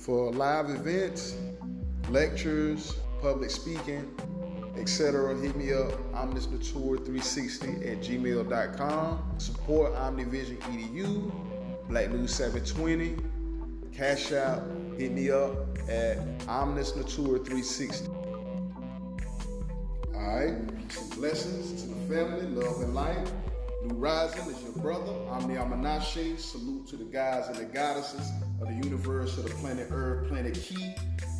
For live events, lectures, public speaking, etc., hit me up, omnisnatura360@gmail.com. Support OmniVision EDU, Black News 720, Cash App, hit me up at omnisnatura360. Alright, peace and blessings to the family, love and light. New Rising is your brother, Omni Amanashe. Salute to the guys and the goddesses of the universe, of the planet Earth, planet Key.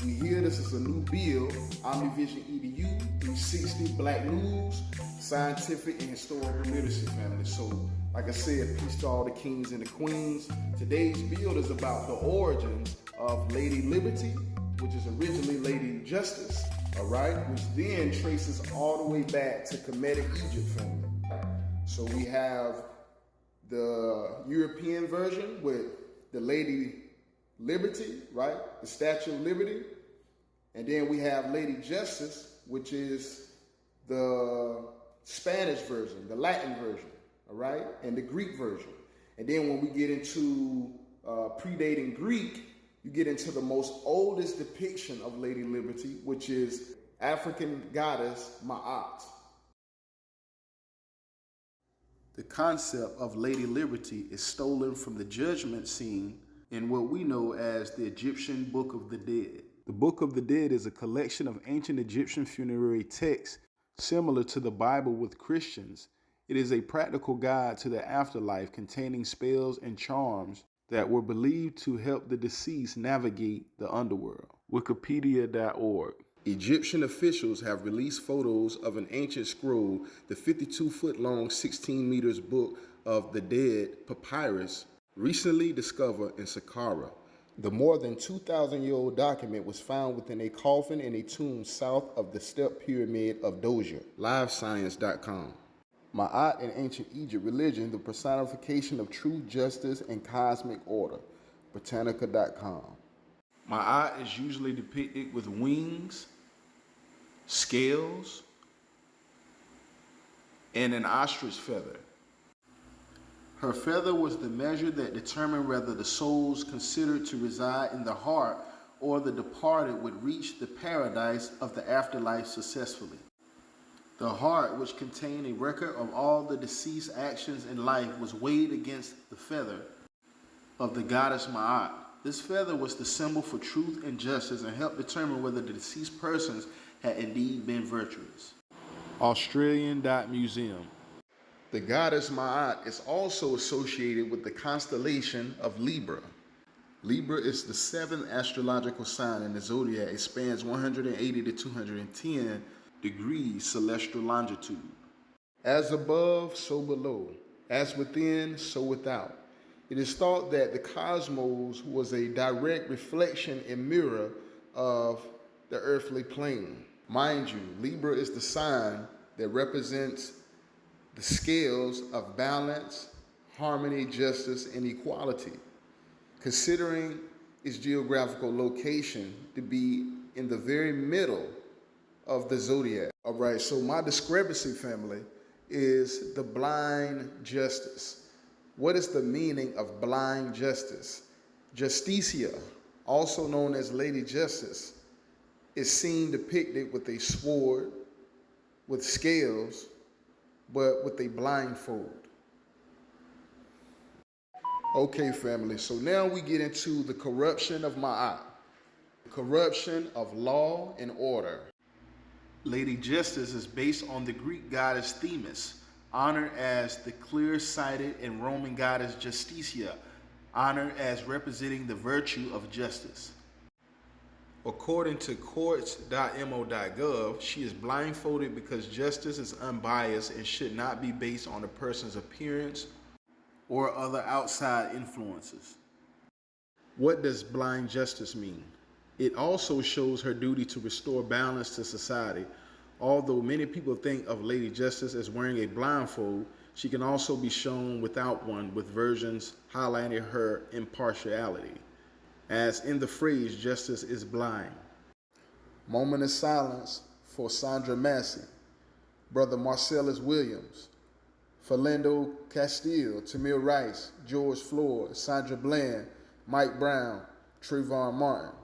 We here, this is a new bill, OmniVision EDU, 360, Black News, Scientific and Historical Literacy family. So, like I said, peace to all the kings and the queens. Today's build is about the origins of Lady Liberty, which is originally Lady Justice, all right, which then traces all the way back to Kemetic Egypt family. So we have the European version with the Lady Liberty, right? The Statue of Liberty. And then we have Lady Justice, which is the Spanish version, the Latin version, all right? And the Greek version. And then when we get into predating Greek, you get into the most oldest depiction of Lady Liberty, which is African goddess Ma'at. The concept of Lady Liberty is stolen from the judgment scene in what we know as the Egyptian Book of the Dead. The Book of the Dead is a collection of ancient Egyptian funerary texts similar to the Bible with Christians. It is a practical guide to the afterlife containing spells and charms that were believed to help the deceased navigate the underworld. Wikipedia.org. Egyptian officials have released photos of an ancient scroll, the 52-foot-long, 16 meters Book of the Dead papyrus, recently discovered in Saqqara. The more than 2,000-year-old document was found within a coffin in a tomb south of the Step Pyramid of Djoser. LiveScience.com. Ma'at in ancient Egypt religion, the personification of truth, justice, and cosmic order. Britannica.com. Ma'at is usually depicted with wings, scales, and an ostrich feather. Her feather was the measure that determined whether the souls considered to reside in the heart or the departed would reach the paradise of the afterlife successfully. The heart, which contained a record of all the deceased actions in life, was weighed against the feather of the goddess Ma'at. This feather was the symbol for truth and justice and helped determine whether the deceased persons had indeed been virtuous. Australian.museum. The goddess Ma'at is also associated with the constellation of Libra. Libra is the seventh astrological sign in the zodiac. It spans 180 to 210 degrees celestial longitude. As above, so below. As within, so without. It is thought that the cosmos was a direct reflection and mirror of the earthly plane. Mind you, Libra is the sign that represents the scales of balance, harmony, justice, and equality, considering its geographical location to be in the very middle of the zodiac. All right, so my discrepancy, family, is the blind justice. What is the meaning of blind justice? Justitia, also known as Lady Justice, is seen depicted with a sword, with scales, but with a blindfold. Okay, family, so now we get into the corruption of Ma'at, corruption of law and order. Lady Justice is based on the Greek goddess Themis, honored as the clear-sighted, and Roman goddess Justitia, honored as representing the virtue of justice. According to courts.mo.gov, she is blindfolded because justice is unbiased and should not be based on a person's appearance or other outside influences. What does blind justice mean? It also shows her duty to restore balance to society. Although many people think of Lady Justice as wearing a blindfold, she can also be shown without one, with versions highlighting her impartiality, as in the phrase, justice is blind. Moment of silence for Sandra Massey, Brother Marcellus Williams, Philando Castile, Tamir Rice, George Floyd, Sandra Bland, Mike Brown, Trayvon Martin.